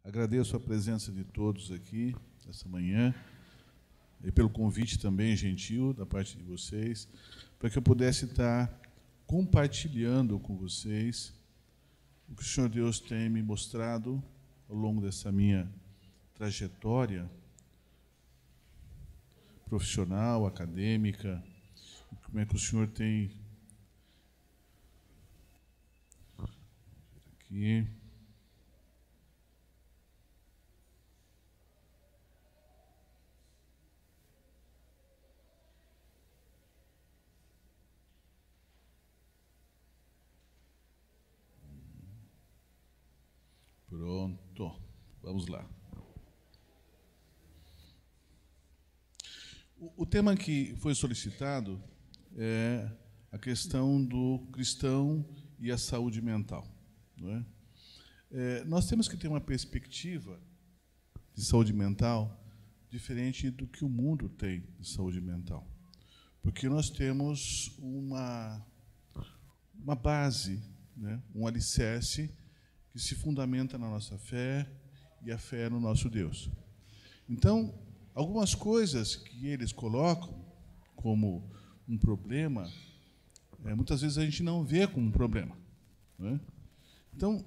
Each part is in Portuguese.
Agradeço a presença de todos aqui essa manhã e pelo convite também gentil da parte de vocês, para que eu pudesse estar compartilhando com vocês o que o Senhor Deus tem me mostrado ao longo dessa minha trajetória profissional, acadêmica, como é que o Senhor tem aqui. Pronto, vamos lá. O tema que foi solicitado é a questão do cristão e a saúde mental. Não é? Nós temos que ter uma perspectiva de saúde mental diferente do que o mundo tem de saúde mental. Porque nós temos uma base, né, um alicerce que se fundamenta na nossa fé e a fé no nosso Deus. Então, algumas coisas que eles colocam como um problema, muitas vezes a gente não vê como um problema. Não é? Então,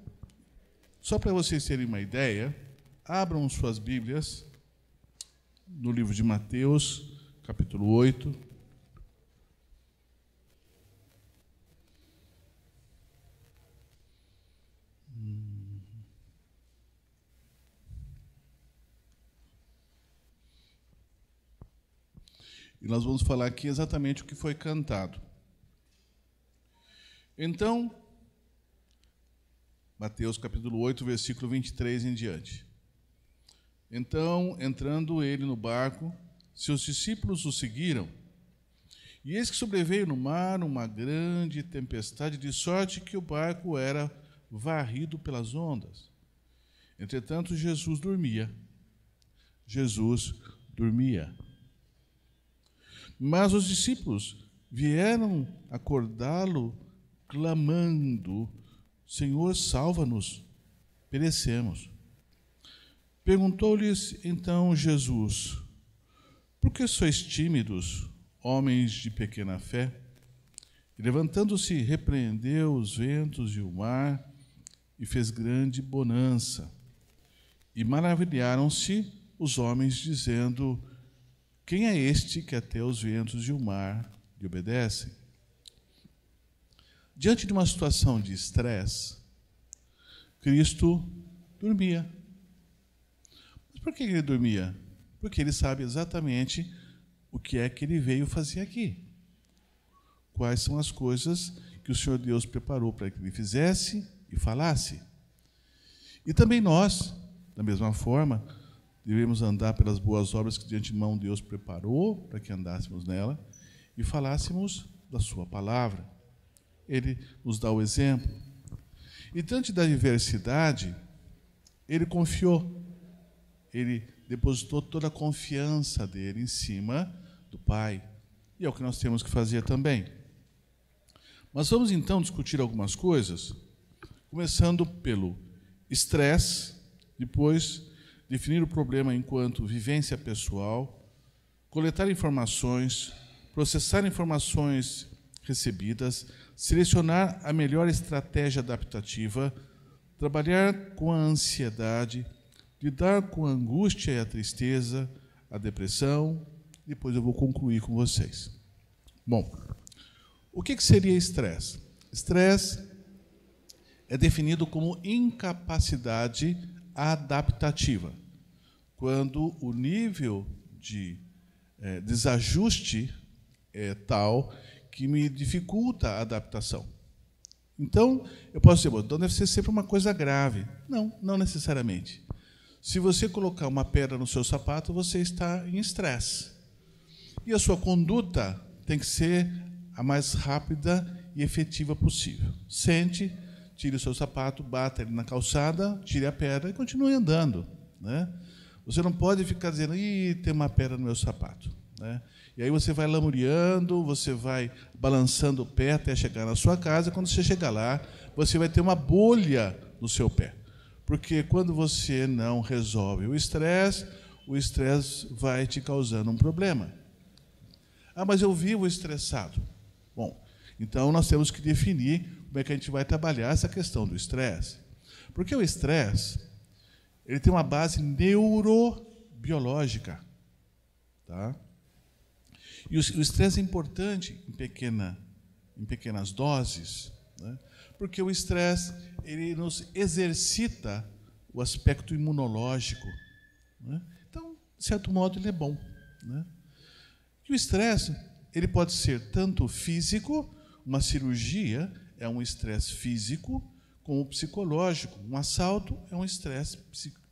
só para vocês terem uma ideia, abram suas Bíblias no livro de Mateus, capítulo 8. E nós vamos falar aqui exatamente o que foi cantado. Então, Mateus capítulo 8, versículo 23 em diante. Então, entrando ele no barco, seus discípulos o seguiram. E eis que sobreveio no mar uma grande tempestade, de sorte que o barco era varrido pelas ondas. Entretanto, Jesus dormia. Mas os discípulos vieram acordá-lo, clamando: Senhor, salva-nos, perecemos. Perguntou-lhes então Jesus: por que sois tímidos, homens de pequena fé? E levantando-se, repreendeu os ventos e o mar, e fez grande bonança. E maravilharam-se os homens, dizendo: quem é este que até os ventos e o mar lhe obedecem? Diante de uma situação de estresse, Cristo dormia. Mas por que ele dormia? Porque ele sabe exatamente o que é que ele veio fazer aqui. Quais são as coisas que o Senhor Deus preparou para que ele fizesse e falasse. E também nós, da mesma forma, devemos andar pelas boas obras que de antemão Deus preparou para que andássemos nela e falássemos da sua palavra. Ele nos dá o exemplo. E diante da adversidade, ele confiou. Ele depositou toda a confiança dele em cima do Pai. E é o que nós temos que fazer também. Mas vamos então discutir algumas coisas, começando pelo estresse, depois definir o problema enquanto vivência pessoal, coletar informações, processar informações recebidas, selecionar a melhor estratégia adaptativa, trabalhar com a ansiedade, lidar com a angústia e a tristeza, a depressão. Depois eu vou concluir com vocês. Bom, o que seria estresse? Estresse é definido como incapacidade adaptativa, quando o nível de desajuste é tal que me dificulta a adaptação. Então, eu posso dizer, então deve ser sempre uma coisa grave. Não, não necessariamente. Se você colocar uma pedra no seu sapato, você está em estresse. E a sua conduta tem que ser a mais rápida e efetiva possível. Sente, tire o seu sapato, bata ele na calçada, tire a pedra e continue andando. Né? Você não pode ficar dizendo, tem uma pedra no meu sapato. Né? E aí você vai lamuriando, você vai balançando o pé até chegar na sua casa. Quando você chegar lá, você vai ter uma bolha no seu pé. Porque quando você não resolve o estresse vai te causando um problema. Ah, mas eu vivo estressado. Bom, então nós temos que definir como é que a gente vai trabalhar essa questão do estresse. Porque o estresse, ele tem uma base neurobiológica. Tá? E o estresse é importante em pequenas doses, né? Porque o estresse ele nos exercita o aspecto imunológico, né? Então, de certo modo, ele é bom, né? E o estresse ele pode ser tanto físico, uma cirurgia é um estresse físico, como psicológico. Um assalto é um estresse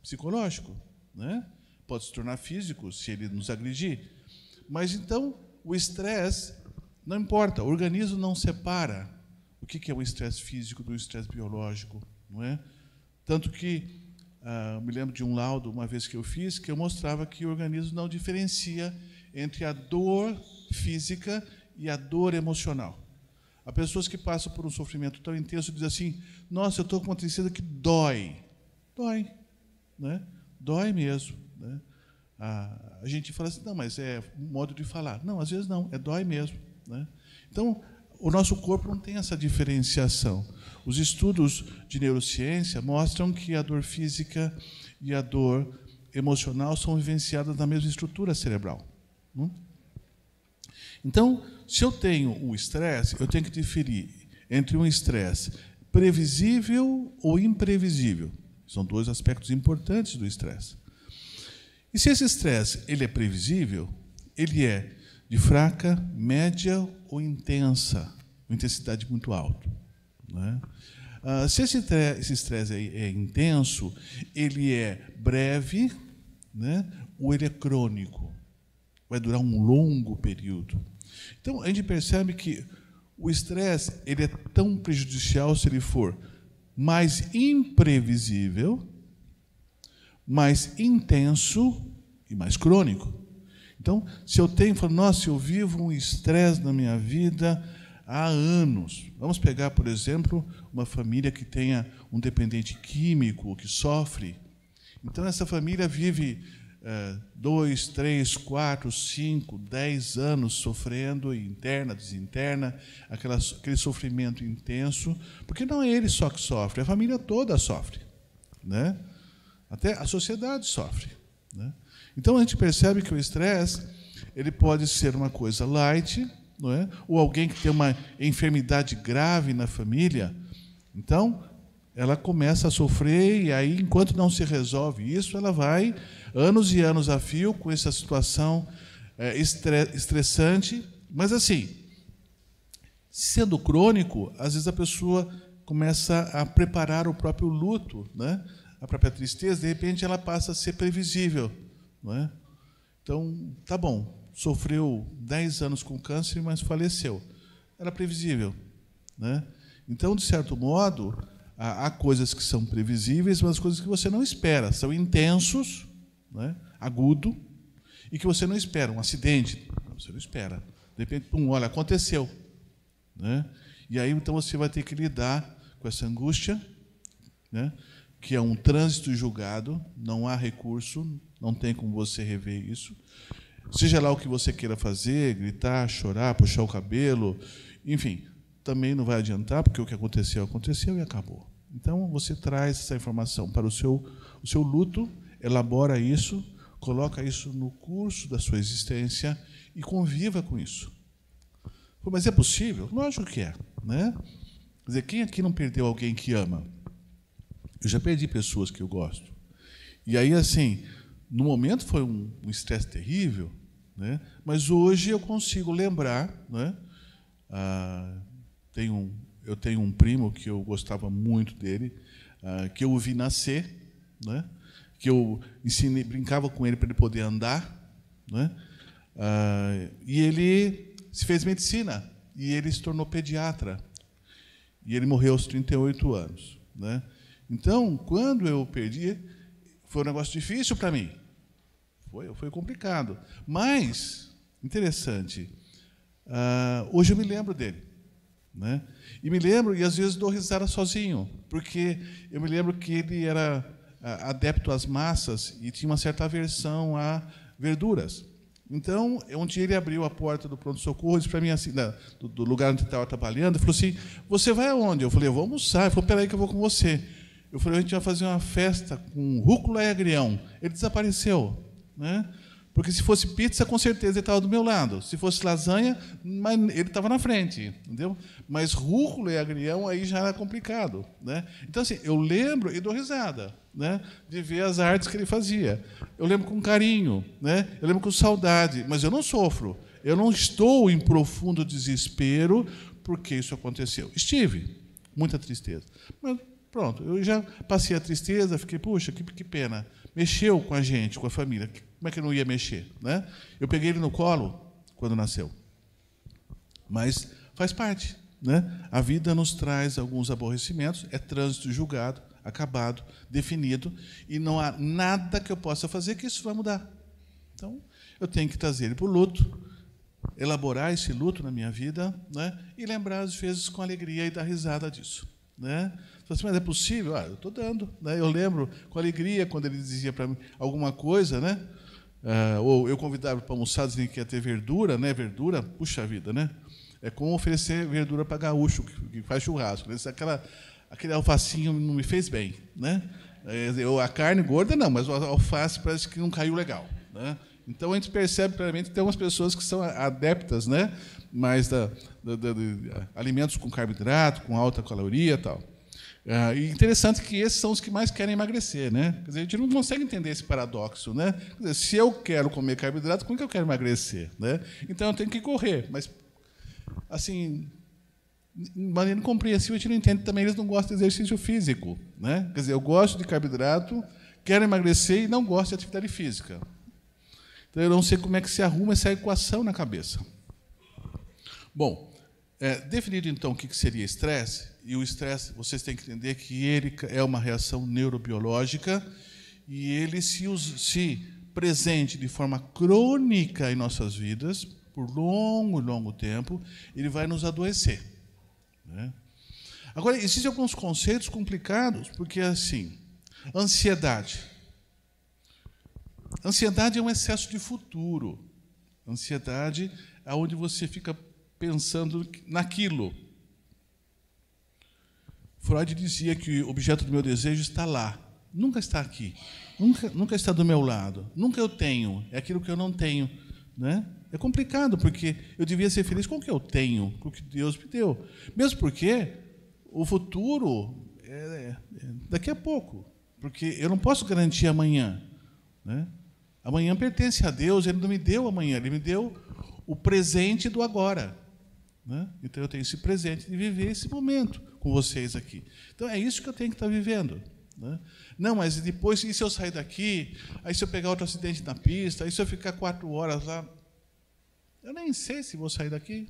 psicológico, né? Pode se tornar físico se ele nos agredir. Mas, então, o estresse, não importa, o organismo não separa o que é o estresse físico do estresse biológico, não é? Tanto que, me lembro de um laudo, uma vez que eu fiz, que eu mostrava que o organismo não diferencia entre a dor física e a dor emocional. Há pessoas que passam por um sofrimento tão intenso e dizem assim, nossa, eu estou com uma tristeza que dói. Dói, né? Dói mesmo, né? A gente fala assim, não, mas é um modo de falar. Não, às vezes não, dói mesmo, né? Então, o nosso corpo não tem essa diferenciação. Os estudos de neurociência mostram que a dor física e a dor emocional são vivenciadas na mesma estrutura cerebral. Então, se eu tenho o estresse, eu tenho que diferir entre um estresse previsível ou imprevisível. São dois aspectos importantes do estresse. E se esse estresse ele é previsível, ele é de fraca, média ou intensa, uma intensidade muito alta, né? Se esse estresse é intenso, ele é breve, né? Ou ele é crônico, vai durar um longo período. Então, a gente percebe que o estresse ele é tão prejudicial se ele for mais imprevisível, mais intenso e mais crônico. Então, se eu falo, nossa, eu vivo um estresse na minha vida há anos. Vamos pegar, por exemplo, uma família que tenha um dependente químico, que sofre. Então, essa família vive 2, 3, 4, 5, 10 anos sofrendo, interna, desinterna, aquele sofrimento intenso, porque não é ele só que sofre, a família toda sofre, né? Até a sociedade sofre, né? Então, a gente percebe que o estresse ele pode ser uma coisa light, não é? Ou alguém que tem uma enfermidade grave na família. Então, ela começa a sofrer, e aí, enquanto não se resolve isso, ela vai anos e anos a fio com essa situação estressante. Mas, assim, sendo crônico, às vezes a pessoa começa a preparar o próprio luto, né? A própria tristeza, de repente, ela passa a ser previsível, não é? Então, tá bom, sofreu 10 anos com câncer, mas faleceu. Era previsível, né? Então, de certo modo, há coisas que são previsíveis, mas coisas que você não espera. São intensos, né? Agudo, e que você não espera. Um acidente, você não espera. De repente, olha, aconteceu, né? E aí, então, você vai ter que lidar com essa angústia, né? Que é um trânsito julgado, não há recurso, não tem como você rever isso. Seja lá o que você queira fazer, gritar, chorar, puxar o cabelo, enfim, também não vai adiantar, porque o que aconteceu, aconteceu e acabou. Então, você traz essa informação para o seu luto, elabora isso, coloca isso no curso da sua existência e conviva com isso. Mas é possível? Lógico que é, né? Quer dizer, quem aqui não perdeu alguém que ama? Eu já perdi pessoas que eu gosto. E aí, assim, no momento foi um estresse terrível, né? Mas hoje eu consigo lembrar, né? Eu tenho um primo que eu gostava muito dele, que eu o vi nascer, né? Que eu brincava com ele para ele poder andar, né? E ele se fez medicina, e ele se tornou pediatra. E ele morreu aos 38 anos, né? Então, quando eu perdi, foi um negócio difícil para mim. Foi complicado. Mas, interessante, hoje eu me lembro dele. né? E me lembro, e às vezes dou risada sozinho, porque eu me lembro que ele era adepto às massas e tinha uma certa aversão a verduras. Então, um dia ele abriu a porta do pronto-socorro, disse para mim, assim, do lugar onde ele estava trabalhando, e falou assim, você vai aonde? Eu falei, eu vou almoçar. Ele falou, peraí que eu vou com você. Eu falei, a gente vai fazer uma festa com rúcula e agrião. Ele desapareceu, né? Porque se fosse pizza, com certeza ele estava do meu lado. Se fosse lasanha, ele estava na frente, entendeu? Mas rúcula e agrião aí já era complicado, né? Então, assim, eu lembro e dou risada, né, de ver as artes que ele fazia. Eu lembro com carinho, né? Eu lembro com saudade, mas eu não sofro. Eu não estou em profundo desespero porque isso aconteceu. Estive, muita tristeza. Mas, pronto, eu já passei a tristeza, fiquei, puxa, que pena. Mexeu com a gente, com a família. Como é que eu não ia mexer, né? Eu peguei ele no colo quando nasceu. Mas faz parte, né? A vida nos traz alguns aborrecimentos, é trânsito julgado, acabado, definido, e não há nada que eu possa fazer que isso vai mudar. Então, eu tenho que trazer ele para o luto, elaborar esse luto na minha vida, né? E lembrar, às vezes, com alegria e dar risada disso, né? Assim, mas é possível? Eu estou dando, né? Eu lembro com alegria quando ele dizia para mim alguma coisa, né? Ou eu convidava para almoçar, dizendo que ia ter verdura, né? Verdura, puxa vida, né? É como oferecer verdura para gaúcho que faz churrasco, né? Aquele alfacinho não me fez bem, né? A carne gorda não, mas o alface parece que não caiu legal, né? Então a gente percebe claramente que tem umas pessoas que são adeptas, né? Mais de alimentos com carboidrato, com alta caloria, e tal. E interessante que esses são os que mais querem emagrecer, né? Quer dizer, a gente não consegue entender esse paradoxo, né? Quer dizer, se eu quero comer carboidrato, como é que eu quero emagrecer, né? Então eu tenho que correr, mas assim, de maneira incompreensível, a gente não entende também, eles não gostam de exercício físico, né? Quer dizer, eu gosto de carboidrato, quero emagrecer e não gosto de atividade física. Então eu não sei como é que se arruma essa equação na cabeça. Bom, definido então o que seria estresse, e o estresse, vocês têm que entender que ele é uma reação neurobiológica e ele se presente de forma crônica em nossas vidas, por longo tempo, ele vai nos adoecer, né? Agora, existem alguns conceitos complicados, porque, assim, ansiedade. Ansiedade é um excesso de futuro. Ansiedade é onde você fica pensando naquilo. Freud dizia que o objeto do meu desejo está lá, nunca está aqui, nunca está do meu lado, nunca eu tenho, é aquilo que eu não tenho, né? É complicado, porque eu devia ser feliz com o que eu tenho, com o que Deus me deu. Mesmo porque o futuro é daqui a pouco, porque eu não posso garantir amanhã, né? Amanhã pertence a Deus, Ele não me deu amanhã, Ele me deu o presente do agora, né? Então eu tenho esse presente de viver esse momento com vocês aqui. Então é isso que eu tenho que estar vivendo, né? Não, mas depois, e se eu sair daqui, aí se eu pegar outro acidente na pista, aí se eu ficar 4 horas lá, eu nem sei se vou sair daqui,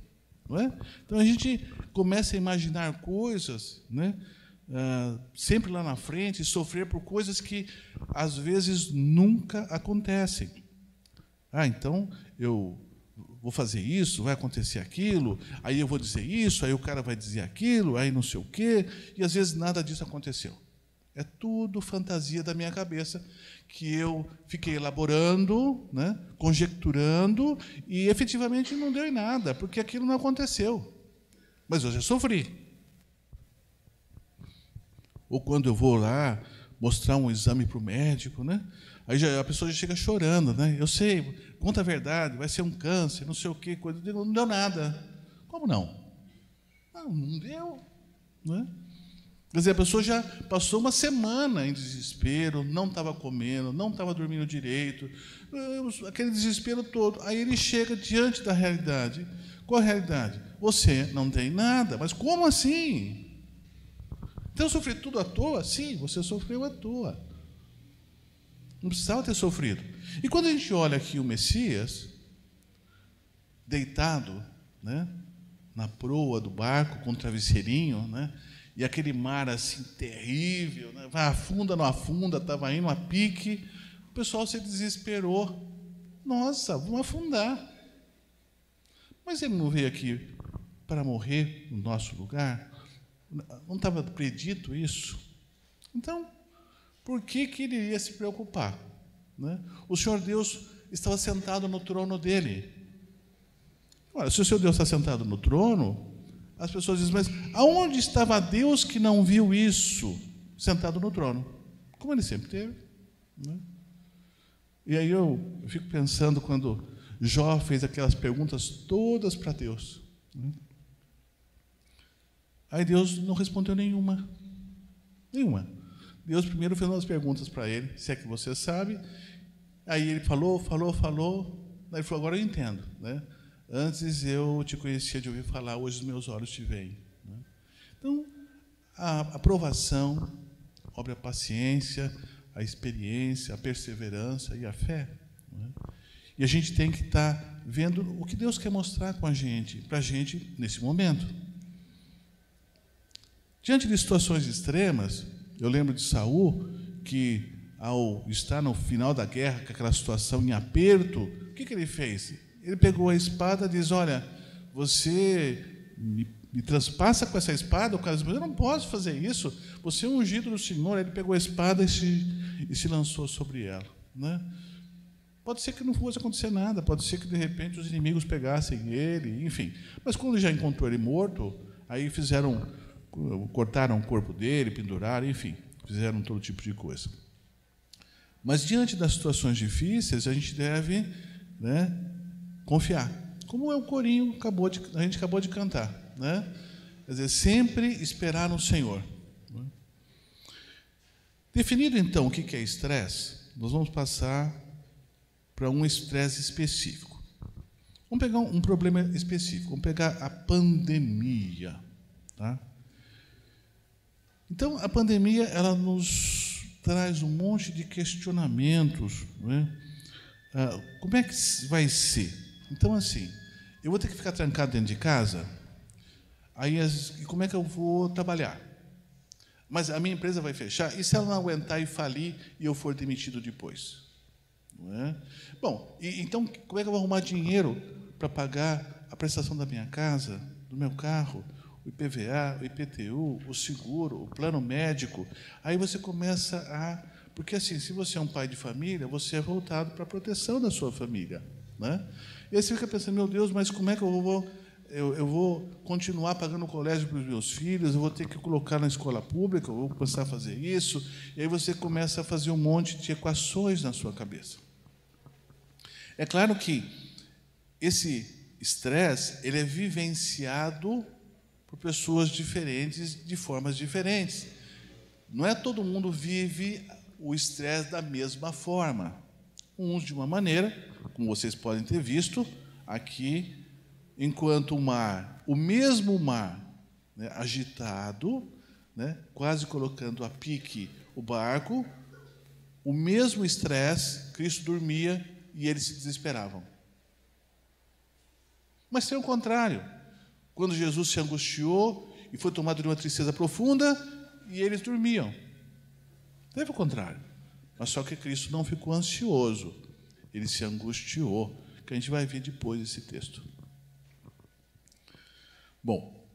não é? Então a gente começa a imaginar coisas, né? Sempre lá na frente, e sofrer por coisas que às vezes nunca acontecem. Então eu vou fazer isso, vai acontecer aquilo, aí eu vou dizer isso, aí o cara vai dizer aquilo, aí não sei o quê, e às vezes nada disso aconteceu. É tudo fantasia da minha cabeça, que eu fiquei elaborando, né, conjecturando, e efetivamente não deu em nada, porque aquilo não aconteceu. Mas eu já sofri. Ou quando eu vou lá mostrar um exame para o médico, né? Aí a pessoa já chega chorando, né? Eu sei, conta a verdade, vai ser um câncer, não sei o quê, coisa. Não deu nada. Como não? Não deu, né? Quer dizer, a pessoa já passou uma semana em desespero, não estava comendo, não estava dormindo direito, aquele desespero todo. Aí ele chega diante da realidade. Qual a realidade? Você não tem nada. Mas como assim? Então eu sofri tudo à toa? Sim, você sofreu à toa. Não precisava ter sofrido. E quando a gente olha aqui o Messias, deitado, né, na proa do barco, com um travesseirinho, né, e aquele mar assim terrível, né, afunda, não afunda, estava indo a pique, o pessoal se desesperou. Nossa, vamos afundar. Mas ele não veio aqui para morrer no nosso lugar? Não estava predito isso? Então, por que ele iria se preocupar? Né? O Senhor Deus estava sentado no trono dele. Ora, se o Senhor Deus está sentado no trono, as pessoas dizem, mas aonde estava Deus que não viu isso sentado no trono? Como ele sempre teve. Né? E aí eu fico pensando quando Jó fez aquelas perguntas todas para Deus. Né? Aí Deus não respondeu nenhuma. Nenhuma. Deus primeiro fez umas perguntas para ele, se é que você sabe. Aí ele falou. Daí ele falou, agora eu entendo. Né? Antes eu te conhecia de ouvir falar, hoje os meus olhos te veem. Né? Então, a aprovação, obra a paciência, a experiência, a perseverança e a fé. Né? E a gente tem que estar vendo o que Deus quer mostrar com a gente, para a gente nesse momento. Diante de situações extremas, eu lembro de Saul, que ao estar no final da guerra, com aquela situação em aperto, o que ele fez? Ele pegou a espada e diz, olha, você me transpassa com essa espada? O cara diz, mas eu não posso fazer isso, você é um ungido do Senhor. Ele pegou a espada e se lançou sobre ela. Né? Pode ser que não fosse acontecer nada, pode ser que de repente os inimigos pegassem ele, enfim. Mas quando já encontrou ele morto, aí cortaram o corpo dele, penduraram, enfim, fizeram todo tipo de coisa. Mas diante das situações difíceis, a gente deve, né, confiar. Como é o corinho a gente acabou de cantar. Né? Quer dizer, sempre esperar no Senhor. Né? Definido, então, o que é estresse, nós vamos passar para um estresse específico. Vamos pegar um problema específico. Vamos pegar a pandemia. Tá? Então, a pandemia, ela nos traz um monte de questionamentos. Né? Como é que vai ser? Então, assim, eu vou ter que ficar trancado dentro de casa? Aí, como é que eu vou trabalhar? Mas a minha empresa vai fechar? E se ela não aguentar e falir e eu for demitido depois? Não é? Bom, então, como é que eu vou arrumar dinheiro para pagar a prestação da minha casa, do meu carro, o IPVA, o IPTU, o seguro, o plano médico? Aí você começa a... Porque, assim, se você é um pai de família, você é voltado para a proteção da sua família. Né? E aí você fica pensando, meu Deus, mas como é que eu vou continuar pagando o colégio para os meus filhos? Eu vou ter que colocar na escola pública, eu vou começar a fazer isso. E aí você começa a fazer um monte de equações na sua cabeça. É claro que esse estresse, ele é vivenciado por pessoas diferentes, de formas diferentes. Não é todo mundo vive o estresse da mesma forma. Uns de uma maneira, como vocês podem ter visto, aqui, enquanto o mesmo mar, né, agitado, né, quase colocando a pique o barco, o mesmo estresse, Cristo dormia e eles se desesperavam. Mas tem o contrário. Quando Jesus se angustiou e foi tomado de uma tristeza profunda, e eles dormiam. Teve o contrário. Mas só que Cristo não ficou ansioso. Ele se angustiou, que a gente vai ver depois esse texto. Bom,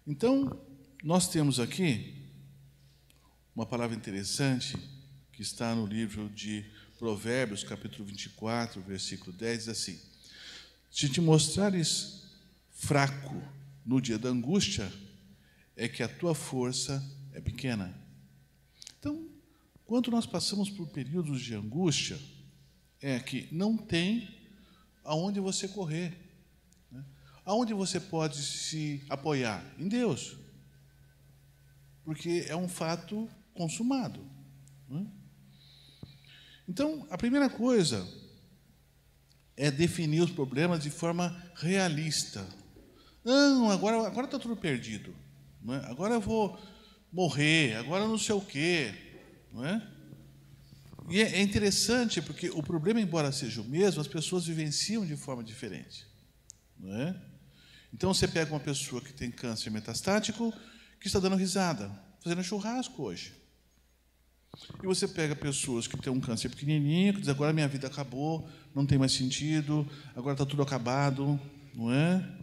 então, nós temos aqui uma palavra interessante que está no livro de Provérbios, capítulo 24, versículo 10, diz assim: se te mostrares fraco no dia da angústia, é que a tua força é pequena. Então, quando nós passamos por períodos de angústia, é que não tem aonde você correr. Né? Aonde você pode se apoiar? Em Deus. Porque é um fato consumado. Né? Então, a primeira coisa é definir os problemas de forma realista. Não, agora está tudo perdido. Não é? Agora eu vou morrer, agora não sei o quê. Não é? E é interessante, porque o problema, embora seja o mesmo, as pessoas vivenciam de forma diferente. Não é? Então, você pega uma pessoa que tem câncer metastático, que está dando risada, fazendo churrasco hoje. E você pega pessoas que têm um câncer pequenininho, que dizem, agora minha vida acabou, não tem mais sentido, agora está tudo acabado, não é?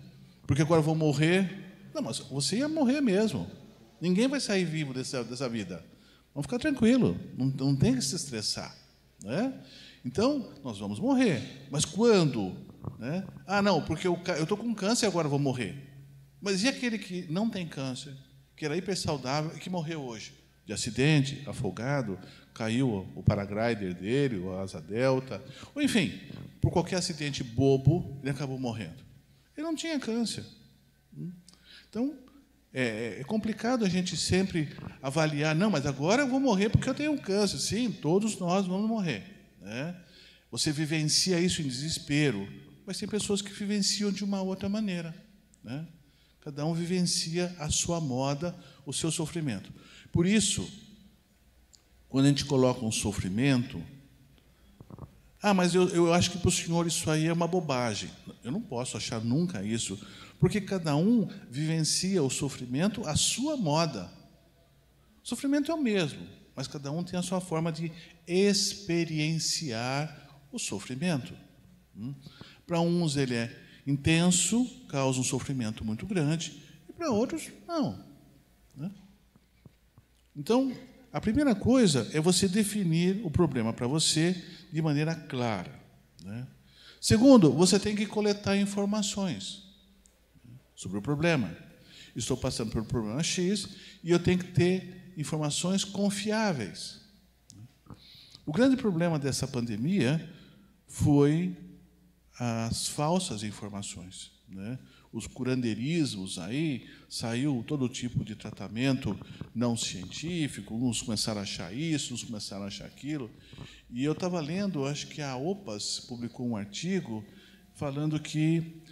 porque agora eu vou morrer. Não, mas você ia morrer mesmo. Ninguém vai sair vivo dessa vida. Vamos ficar tranquilo, não tem que se estressar, né? Então, nós vamos morrer. Mas quando? Né? Ah, não, porque eu estou com câncer e agora vou morrer. Mas e aquele que não tem câncer, que era hiper saudável e que morreu hoje? De acidente, afogado, caiu o paraglider dele, ou a asa delta, ou enfim, por qualquer acidente bobo, ele acabou morrendo. Ele não tinha câncer. Então, é complicado a gente sempre avaliar, não, mas agora eu vou morrer porque eu tenho câncer. Sim, todos nós vamos morrer, né? Você vivencia isso em desespero, mas tem pessoas que vivenciam de uma outra maneira, né? Cada um vivencia a sua moda, o seu sofrimento. Por isso, quando a gente coloca um sofrimento, mas eu acho que para o senhor isso aí é uma bobagem. Eu não posso achar nunca isso, porque cada um vivencia o sofrimento à sua moda. O sofrimento é o mesmo, mas cada um tem a sua forma de experienciar o sofrimento. Para uns ele é intenso, causa um sofrimento muito grande, e para outros, não. Né? Então, a primeira coisa é você definir o problema para você de maneira clara, né? Segundo, você tem que coletar informações sobre o problema. Estou passando pelo problema X e eu tenho que ter informações confiáveis. O grande problema dessa pandemia foi as falsas informações, né? Os curandeirismos aí, saiu todo tipo de tratamento não científico, uns começaram a achar isso, uns começaram a achar aquilo. E eu estava lendo, acho que a OPAS publicou um artigo falando que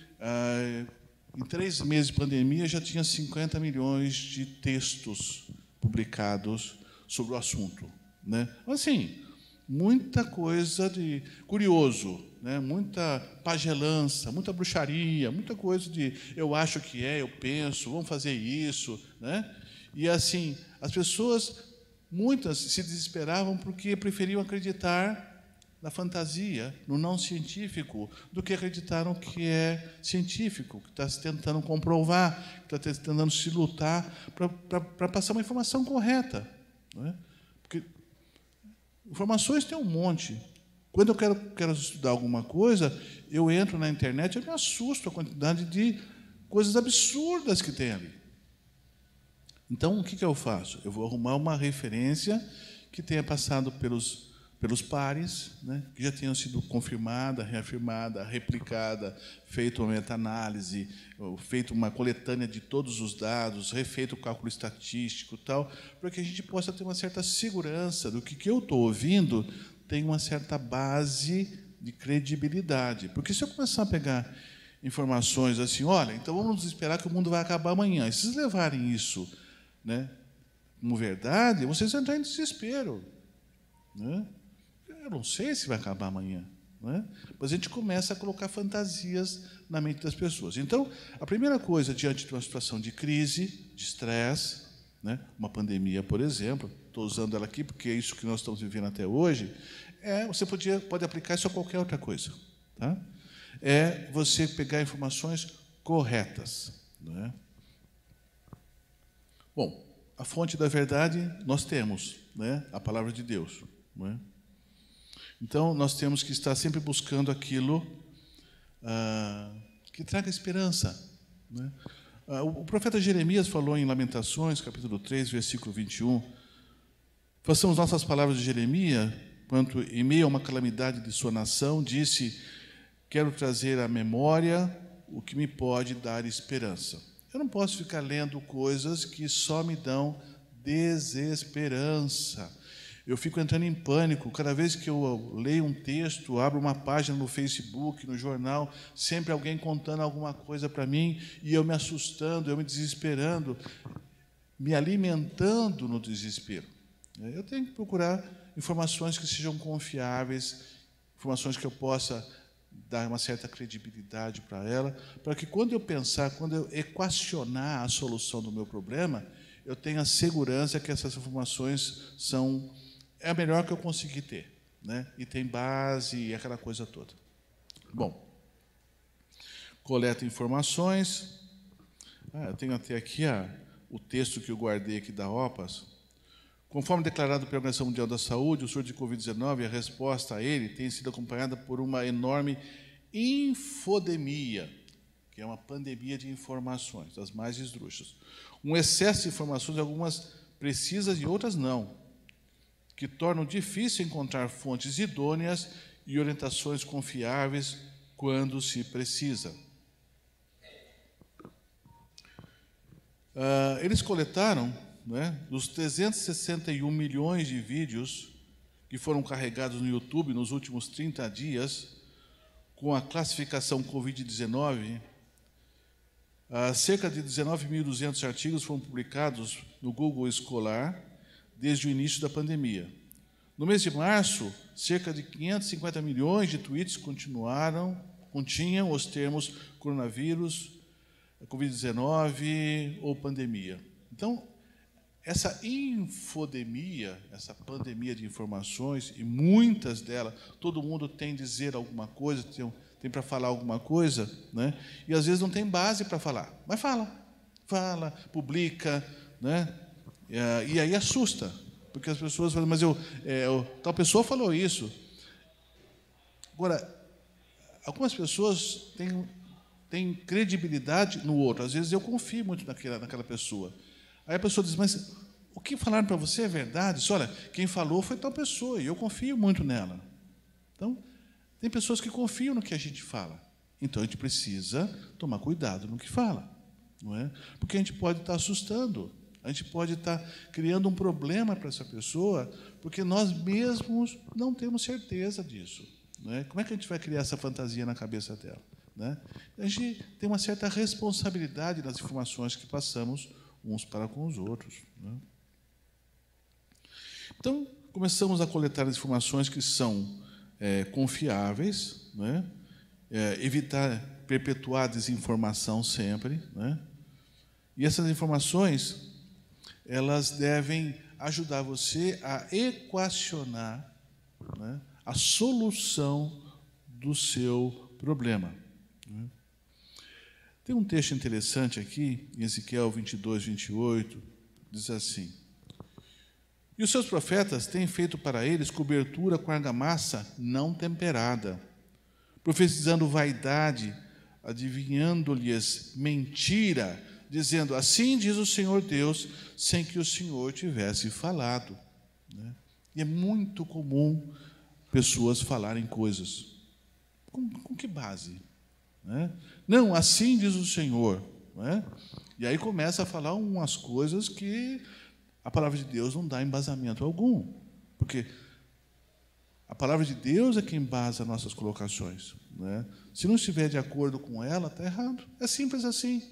em 3 meses de pandemia já tinha 50 milhões de textos publicados sobre o assunto, né? Assim, muita coisa de curioso, né? Muita pagelança, muita bruxaria, muita coisa de eu acho que eu penso, vamos fazer isso, né? E assim, as pessoas, muitas se desesperavam porque preferiam acreditar na fantasia, no não científico, do que acreditaram que é científico, que está tentando comprovar, que está tentando se lutar para passar uma informação correta, não é? Porque informações tem um monte. Quando eu quero estudar alguma coisa, eu entro na internet, eu me assusto a quantidade de coisas absurdas que tem ali. Então, o que eu faço? Eu vou arrumar uma referência que tenha passado pelos pares, né, que já tenham sido confirmada, reafirmada, replicada, feito uma meta-análise, feito uma coletânea de todos os dados, refeito o cálculo estatístico, tal, para que a gente possa ter uma certa segurança do que eu estou ouvindo tem uma certa base de credibilidade. Porque se eu começar a pegar informações assim, olha, então vamos esperar que o mundo vai acabar amanhã, e se vocês levarem isso, né, como verdade, vocês vão entrar em desespero, né? Eu não sei se vai acabar amanhã, né? Mas a gente começa a colocar fantasias na mente das pessoas. Então, a primeira coisa, diante de uma situação de crise, de estresse, né, uma pandemia, por exemplo, estou usando ela aqui porque é isso que nós estamos vivendo até hoje, você pode aplicar isso a qualquer outra coisa. Tá? É você pegar informações corretas. Né? Bom, a fonte da verdade nós temos, né, a palavra de Deus. Né? Então, nós temos que estar sempre buscando aquilo que traga esperança. Né? O profeta Jeremias falou em Lamentações, capítulo 3, versículo 21, façamos nossas palavras de Jeremias, quanto em meio a uma calamidade de sua nação, disse, quero trazer à memória o que me pode dar esperança. Eu não posso ficar lendo coisas que só me dão desesperança. Eu fico entrando em pânico. Cada vez que eu leio um texto, abro uma página no Facebook, no jornal, sempre alguém contando alguma coisa para mim, e eu me assustando, eu me desesperando, me alimentando no desespero. Eu tenho que procurar informações que sejam confiáveis, informações que eu possa dar uma certa credibilidade para ela, para que quando eu pensar, quando eu equacionar a solução do meu problema, eu tenha segurança que essas informações é a melhor que eu consegui ter, né? E tem base e aquela coisa toda. Bom, coleta informações, Eu tenho até aqui o texto que eu guardei aqui da OPAS. Conforme declarado pela Organização Mundial da Saúde, o surto de Covid-19, a resposta a ele tem sido acompanhada por uma enorme infodemia, que é uma pandemia de informações, das mais esdrúxulas. Um excesso de informações, algumas precisas e outras não, que tornam difícil encontrar fontes idôneas e orientações confiáveis quando se precisa. Eles coletaram, dos 361 milhões de vídeos que foram carregados no YouTube nos últimos 30 dias, com a classificação Covid-19, cerca de 19.200 artigos foram publicados no Google Escolar desde o início da pandemia. No mês de março, cerca de 550 milhões de tweets continham os termos coronavírus, Covid-19 ou pandemia. Então, essa infodemia, essa pandemia de informações, e muitas delas, todo mundo tem a dizer alguma coisa, tem para falar alguma coisa, e às vezes não tem base para falar, mas fala, publica, e aí assusta, porque as pessoas falam, mas tal pessoa falou isso. Agora, algumas pessoas têm credibilidade no outro, às vezes eu confio muito naquela pessoa. Aí a pessoa diz, mas o que falaram para você é verdade? Diz, olha, quem falou foi tal pessoa, e eu confio muito nela. Então, tem pessoas que confiam no que a gente fala. Então, a gente precisa tomar cuidado no que fala, não é? Porque a gente pode estar assustando, a gente pode estar criando um problema para essa pessoa, porque nós mesmos não temos certeza disso. Não é? Como é que a gente vai criar essa fantasia na cabeça dela? A gente tem uma certa responsabilidade nas informações que passamos uns para com os outros. Então, começamos a coletar informações que são confiáveis, evitar perpetuar a desinformação sempre, e essas informações elas devem ajudar você a equacionar a solução do seu problema. Tem um texto interessante aqui, em Ezequiel 22, 28, diz assim: e os seus profetas têm feito para eles cobertura com argamassa não temperada, profetizando vaidade, adivinhando-lhes mentira, dizendo, assim diz o Senhor Deus, sem que o Senhor tivesse falado. E é muito comum pessoas falarem coisas. Com que base? Não, assim diz o Senhor. E aí começa a falar umas coisas que a palavra de Deus não dá embasamento algum, porque a palavra de Deus é quem embasa nossas colocações. Se não estiver de acordo com ela, está errado. É simples assim.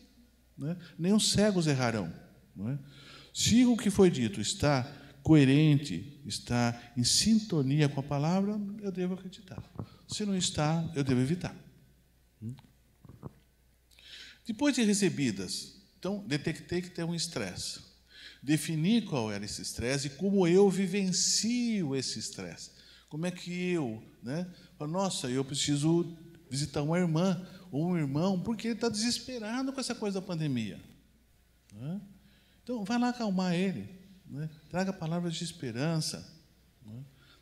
Nem os cegos errarão. Se o que foi dito está coerente, está em sintonia com a palavra, eu devo acreditar. Se não está, eu devo evitar. Depois de recebidas, então, detectei que tem um estresse. Defini qual era esse estresse e como eu vivencio esse estresse. Como é que eu, nossa, eu preciso visitar uma irmã ou um irmão, porque ele está desesperado com essa coisa da pandemia. Então, vai lá acalmar ele. Traga palavras de esperança.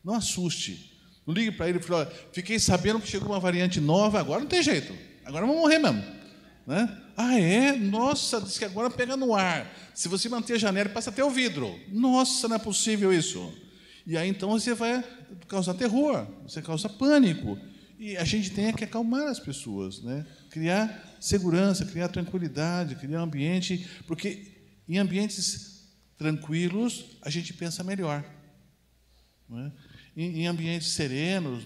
Não assuste. Não ligue para ele e fale, olha, fiquei sabendo que chegou uma variante nova, agora não tem jeito. Agora vamos morrer mesmo. Ah, é? Nossa, diz que agora pega no ar. Se você manter a janela, passa até o vidro. Nossa, não é possível isso. E aí, então, você vai causar terror, você causa pânico. E a gente tem que acalmar as pessoas, criar segurança, criar tranquilidade, criar um ambiente, porque em ambientes tranquilos a gente pensa melhor. Em ambientes serenos,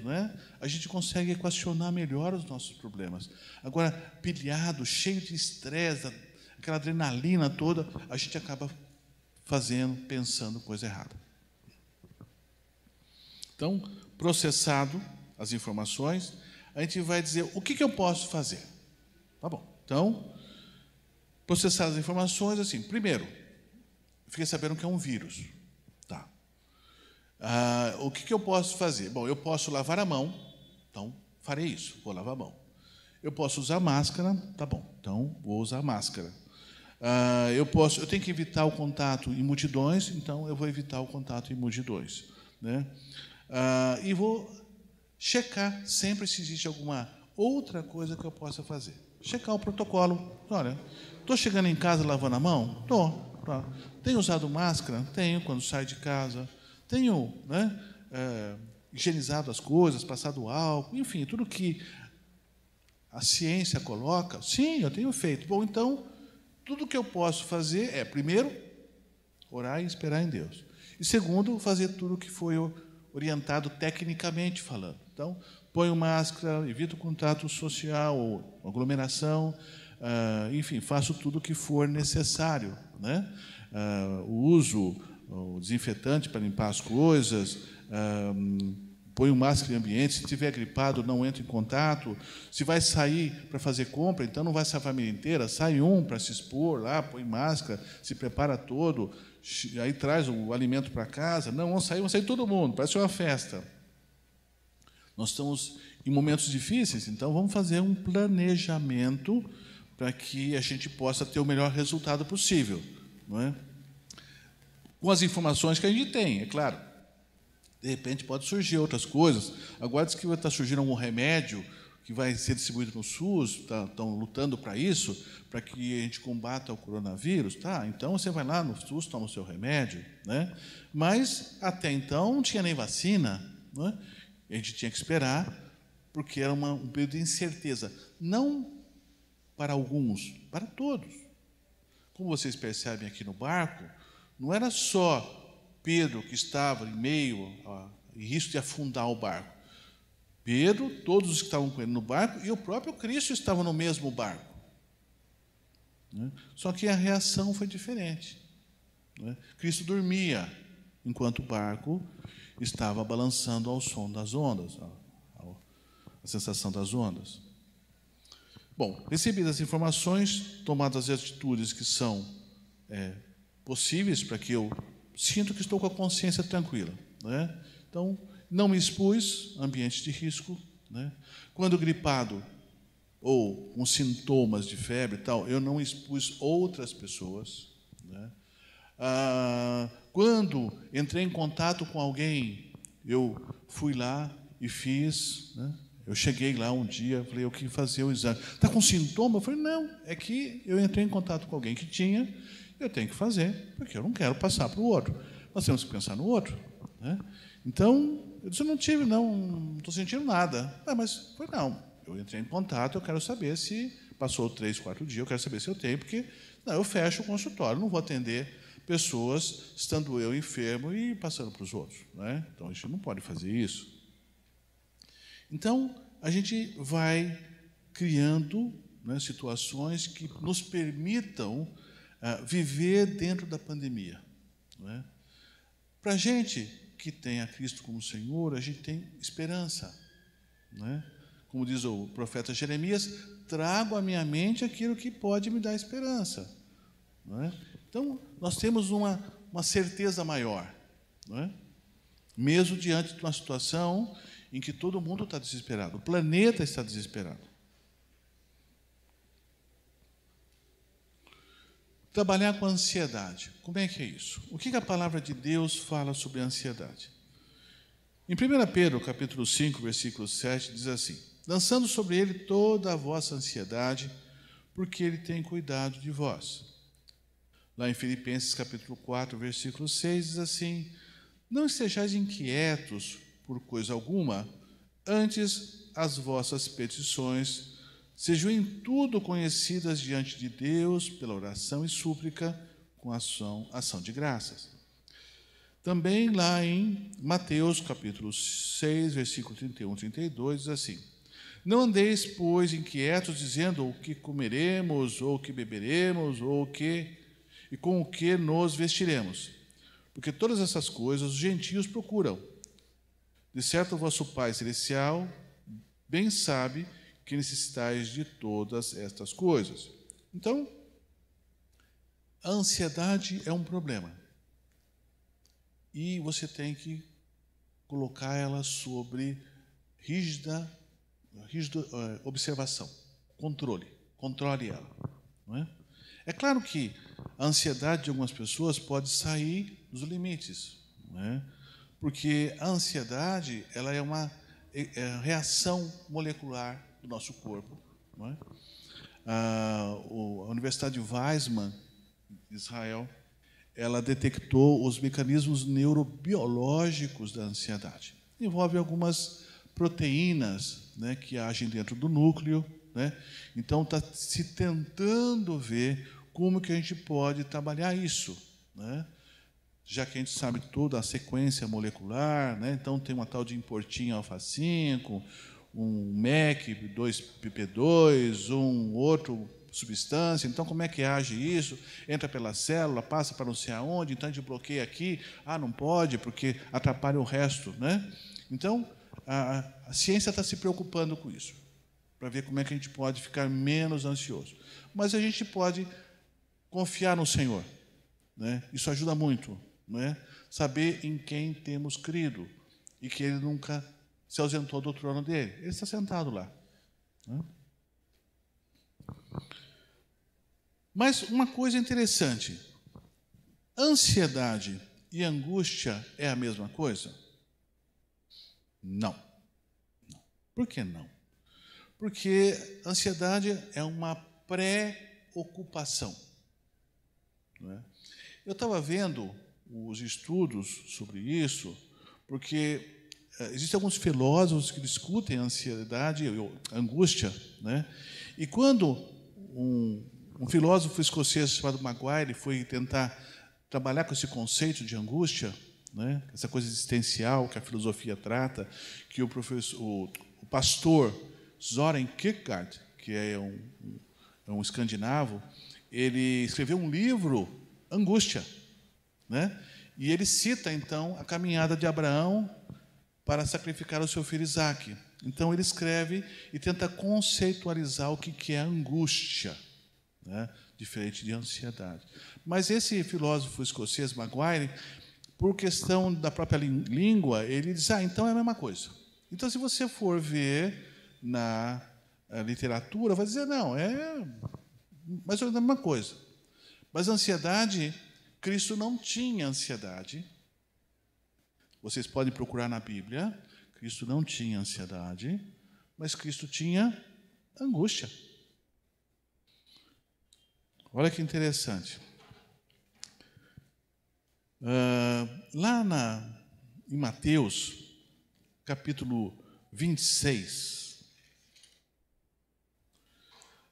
a gente consegue equacionar melhor os nossos problemas. Agora, pilhado, cheio de estresse, aquela adrenalina toda, a gente acaba pensando coisa errada. Então, processado as informações, a gente vai dizer, o que eu posso fazer? Tá bom. Então, processar as informações, assim, primeiro, fiquei sabendo que é um vírus. Tá. O que eu posso fazer? Bom, eu posso lavar a mão, então farei isso, vou lavar a mão. Eu posso usar máscara, tá bom, então vou usar máscara. Eu tenho que evitar o contato em multidões, então eu vou evitar o contato em multidões, né? E vou checar sempre se existe alguma outra coisa que eu possa fazer. Checar o protocolo. Olha, estou chegando em casa lavando a mão? Estou. Tá. Tenho usado máscara? Tenho, quando saio de casa. Tenho, né, higienizado as coisas, passado álcool, enfim, tudo que a ciência coloca. Sim, eu tenho feito. Bom, então, tudo que eu posso fazer é, primeiro, orar e esperar em Deus. E segundo, fazer tudo o que foi orientado tecnicamente falando. Então, ponho máscara, evito contato social ou aglomeração, enfim, faço tudo o que for necessário, né? Uso o desinfetante para limpar as coisas, ponho máscara em ambiente, se estiver gripado, não entro em contato. Se vai sair para fazer compra, então não vai ser a família inteira, sai um para se expor lá, põe máscara, se prepara todo, aí traz o alimento para casa. Não, vamos sair todo mundo, parece uma festa. Nós estamos em momentos difíceis, então vamos fazer um planejamento para que a gente possa ter o melhor resultado possível, não é? Com as informações que a gente tem, é claro. De repente pode surgir outras coisas. Agora diz que vai estar surgindo algum remédio que vai ser distribuído no SUS, estão lutando para isso, para que a gente combata o coronavírus. Tá, então você vai lá no SUS, toma o seu remédio, né? Mas até então não tinha nem vacina, né? A gente tinha que esperar, porque era um período de incerteza. Não para alguns, para todos. Como vocês percebem aqui no barco, não era só Pedro que estava em meio em risco de afundar o barco. Pedro, todos os que estavam com ele no barco, e o próprio Cristo estava no mesmo barco, né? Só que a reação foi diferente, né? Cristo dormia, enquanto o barco estava balançando ao som das ondas, a sensação das ondas. Bom, recebidas as informações, tomadas as atitudes que são possíveis para que eu sinto que estou com a consciência tranquila, né? Então, não me expus a ambientes de risco, né? Quando gripado ou com sintomas de febre e tal, eu não expus outras pessoas, né? Quando entrei em contato com alguém, eu fui lá e fiz, né? Eu cheguei lá um dia, falei, eu queria fazer o exame. Está com sintoma? Eu falei, não, é que eu entrei em contato com alguém que tinha, eu tenho que fazer, porque eu não quero passar para o outro. Nós temos que pensar no outro, né? Então, eu disse, eu não tive, não estou sentindo nada. Mas foi não, eu entrei em contato, eu quero saber se passou 3, 4 dias, eu quero saber se eu tenho, porque não, eu fecho o consultório, não vou atender pessoas estando eu enfermo e passando para os outros, né? Então, a gente não pode fazer isso. Então, a gente vai criando, né, situações que nos permitam viver dentro da pandemia, né? Para a gente que tem a Cristo como Senhor, a gente tem esperança, né? Como diz o profeta Jeremias, trago à minha mente aquilo que pode me dar esperança, não é? Então, nós temos uma certeza maior, não é? Mesmo diante de uma situação em que todo mundo está desesperado, o planeta está desesperado. Trabalhar com a ansiedade. Como é que é isso? O que a palavra de Deus fala sobre a ansiedade? Em 1 Pedro, capítulo 5, versículo 7, diz assim: lançando sobre ele toda a vossa ansiedade, porque ele tem cuidado de vós. Lá em Filipenses, capítulo 4, versículo 6, diz assim: não estejais inquietos por coisa alguma, antes as vossas petições sejam em tudo conhecidas diante de Deus pela oração e súplica com ação de graças. Também lá em Mateus, capítulo 6, versículo 31 e 32, diz assim: não andeis, pois, inquietos, dizendo o que comeremos, ou o que beberemos, e com o que nos vestiremos. Porque todas essas coisas os gentios procuram. De certo, o vosso Pai Celestial bem sabe que necessitais de todas estas coisas. Então, a ansiedade é um problema. E você tem que colocar ela sobre rígida observação, controle ela, não é? É claro que a ansiedade de algumas pessoas pode sair dos limites, né? Porque a ansiedade ela é uma reação molecular do nosso corpo, não é? A Universidade de Weizmann, de Israel, ela detectou os mecanismos neurobiológicos da ansiedade. Envolve algumas proteínas, né, que agem dentro do núcleo, né? Então está se tentando ver como que a gente pode trabalhar isso, né? Já que a gente sabe toda a sequência molecular, né? Então tem uma tal de importin alfa-5, um MEC 2PP2, um outro substância. Então, como é que age isso? Entra pela célula, passa para não sei aonde, então a gente bloqueia aqui. Ah, não pode, porque atrapalha o resto, né? Então, a ciência está se preocupando com isso, para ver como é que a gente pode ficar menos ansioso. Mas a gente pode confiar no Senhor, né? Isso ajuda muito, né? Saber em quem temos crido e que Ele nunca se ausentou do trono dele. Ele está sentado lá, né? Mas uma coisa interessante, ansiedade e angústia é a mesma coisa? Não. Por que não? Porque ansiedade é uma preocupação, não é? Eu estava vendo os estudos sobre isso, porque existem alguns filósofos que discutem a ansiedade e a angústia, né? E quando um filósofo escocês chamado Maguire foi tentar trabalhar com esse conceito de angústia, né? Essa coisa existencial que a filosofia trata, que o pastor Søren Kierkegaard, que é um escandinavo, ele escreveu um livro, Angústia, né? E ele cita, então, a caminhada de Abraão para sacrificar o seu filho Isaque. Então, ele escreve e tenta conceitualizar o que é angústia, né? Diferente de ansiedade. Mas esse filósofo escocês, Maguire, por questão da própria língua, ele diz, então é a mesma coisa. Então, se você for ver na literatura, vai dizer, não, é mais ou menos a mesma coisa. Mas a ansiedade, Cristo não tinha ansiedade. Vocês podem procurar na Bíblia, Cristo não tinha ansiedade, mas Cristo tinha angústia. Olha que interessante. Lá em Mateus, capítulo 26,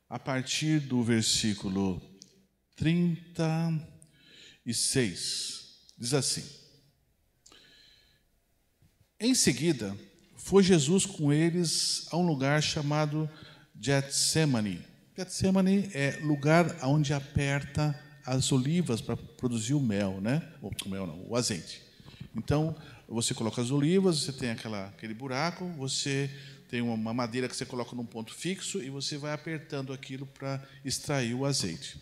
a partir do versículo 36, diz assim: Em seguida, foi Jesus com eles a um lugar chamado Getsemane. Getsemane é lugar onde aperta as olivas para produzir o mel, né? O mel não, o azeite. Então, você coloca as olivas, você tem aquele buraco, você tem uma madeira que você coloca num ponto fixo e você vai apertando aquilo para extrair o azeite.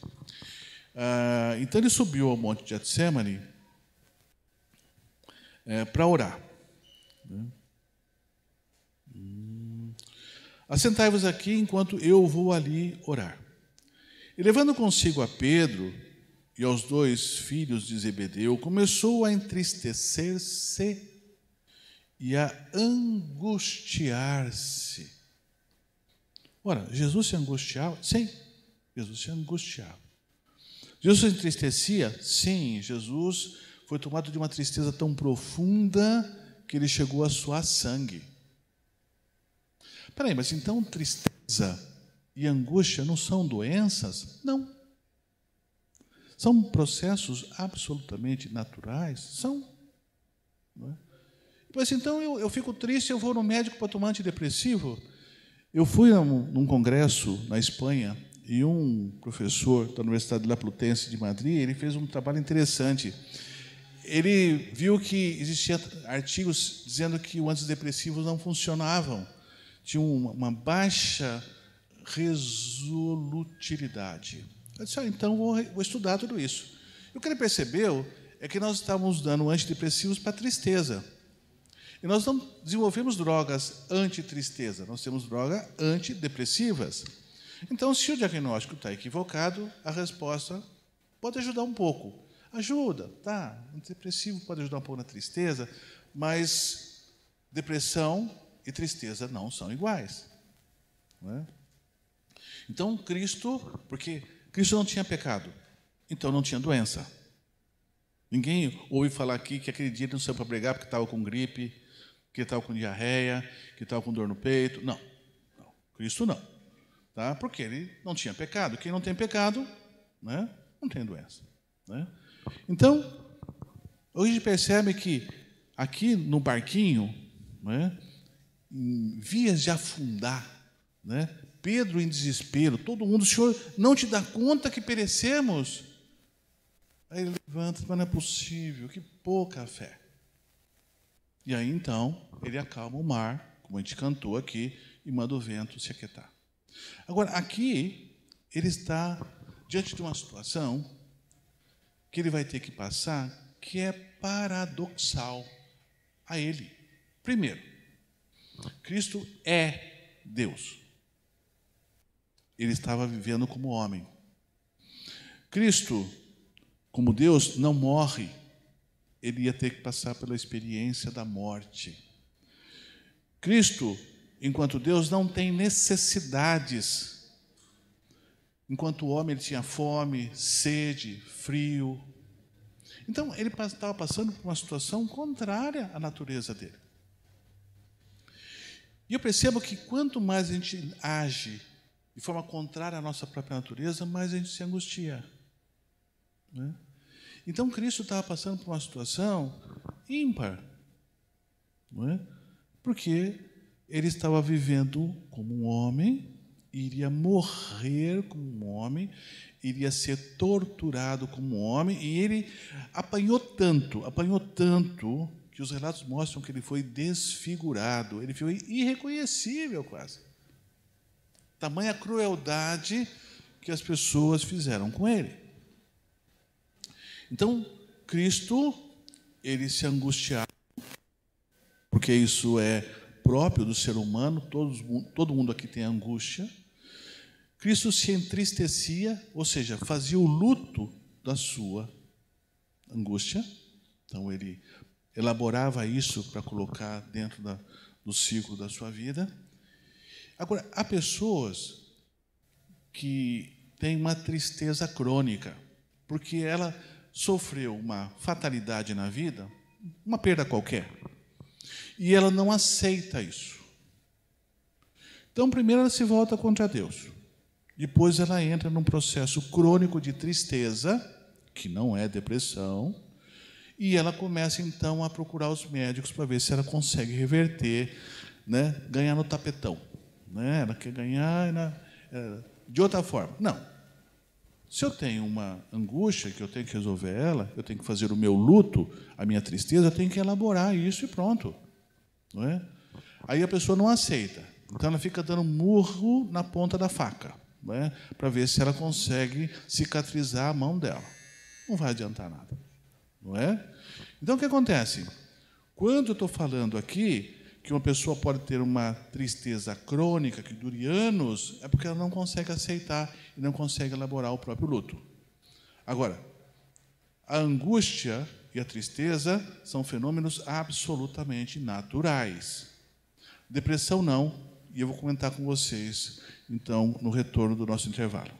Então, ele subiu ao monte de Getsemane para orar. Assentai-vos aqui enquanto eu vou ali orar. E levando consigo a Pedro e aos 2 filhos de Zebedeu, começou a entristecer-se e a angustiar-se. Ora, Jesus se angustiava? Sim, Jesus se angustiava. Jesus se entristecia? Sim, Jesus foi tomado de uma tristeza tão profunda que ele chegou a suar sangue. Peraí, mas então tristeza e angústia não são doenças? Não. São processos absolutamente naturais? São. Não é? Mas então eu fico triste, eu vou no médico para tomar antidepressivo? Eu fui num congresso na Espanha e um professor da Universidade La Plutense de Madrid, ele fez um trabalho interessante. Ele viu que existiam artigos dizendo que os antidepressivos não funcionavam, tinham uma baixa resolutilidade. Eu disse, então vou estudar tudo isso. E o que ele percebeu é que nós estávamos dando antidepressivos para tristeza. E nós não desenvolvemos drogas anti-tristeza, nós temos drogas antidepressivas. Então, se o diagnóstico está equivocado, a resposta pode ajudar um pouco. Ajuda, tá? Um depressivo pode ajudar um pouco na tristeza, mas depressão e tristeza não são iguais. Não é? Então, porque Cristo não tinha pecado, então não tinha doença. Ninguém ouve falar aqui que aquele dia ele não saiu para pregar porque estava com gripe, que estava com diarreia, que estava com dor no peito. Não, Cristo não. Tá? Porque ele não tinha pecado. Quem não tem pecado, né, não tem doença. Né? Então, hoje a gente percebe que aqui no barquinho, né, em vias de afundar, né, Pedro em desespero, todo mundo, o Senhor não te dá conta que perecemos? Aí ele levanta, mas não é possível, que pouca fé. E aí, então, ele acalma o mar, como a gente cantou aqui, e manda o vento se aquietar. Agora, aqui, ele está diante de uma situação que ele vai ter que passar, que é paradoxal a ele. Primeiro, Cristo é Deus. Ele estava vivendo como homem. Cristo, como Deus, não morre. Ele ia ter que passar pela experiência da morte. Cristo, enquanto Deus, não tem necessidades. Enquanto homem, ele tinha fome, sede, frio. Então, ele estava passando por uma situação contrária à natureza dele. E eu percebo que quanto mais a gente age de forma contrária à nossa própria natureza, mais a gente se angustia. Né? Então, Cristo estava passando por uma situação ímpar. Não é? Porque ele estava vivendo como um homem, iria morrer como um homem, iria ser torturado como um homem, e ele apanhou tanto, que os relatos mostram que ele foi desfigurado, ele foi irreconhecível quase. Tamanha crueldade que as pessoas fizeram com ele. Então, Cristo, ele se angustiava, porque isso é próprio do ser humano, todo mundo aqui tem angústia. Cristo se entristecia, ou seja, fazia o luto da sua angústia. Então, ele elaborava isso para colocar dentro do ciclo da sua vida. Agora, há pessoas que têm uma tristeza crônica, porque ela sofreu uma fatalidade na vida, uma perda qualquer, e ela não aceita isso. Então, primeiro ela se volta contra Deus. Depois ela entra num processo crônico de tristeza, que não é depressão, e ela começa, então, a procurar os médicos para ver se ela consegue reverter, né, ganhar no tapetão. Né? Ela quer ganhar de outra forma. Não. Se eu tenho uma angústia que eu tenho que resolver ela, eu tenho que fazer o meu luto, a minha tristeza, eu tenho que elaborar isso e pronto. Não é? Aí a pessoa não aceita. Então ela fica dando murro na ponta da faca, não é? Para ver se ela consegue cicatrizar a mão dela. Não vai adiantar nada. Não é? Então o que acontece? Quando eu estou falando aqui que uma pessoa pode ter uma tristeza crônica que dure anos, é porque ela não consegue aceitar e não consegue elaborar o próprio luto. Agora, a angústia e a tristeza são fenômenos absolutamente naturais. Depressão não, e eu vou comentar com vocês, então, no retorno do nosso intervalo.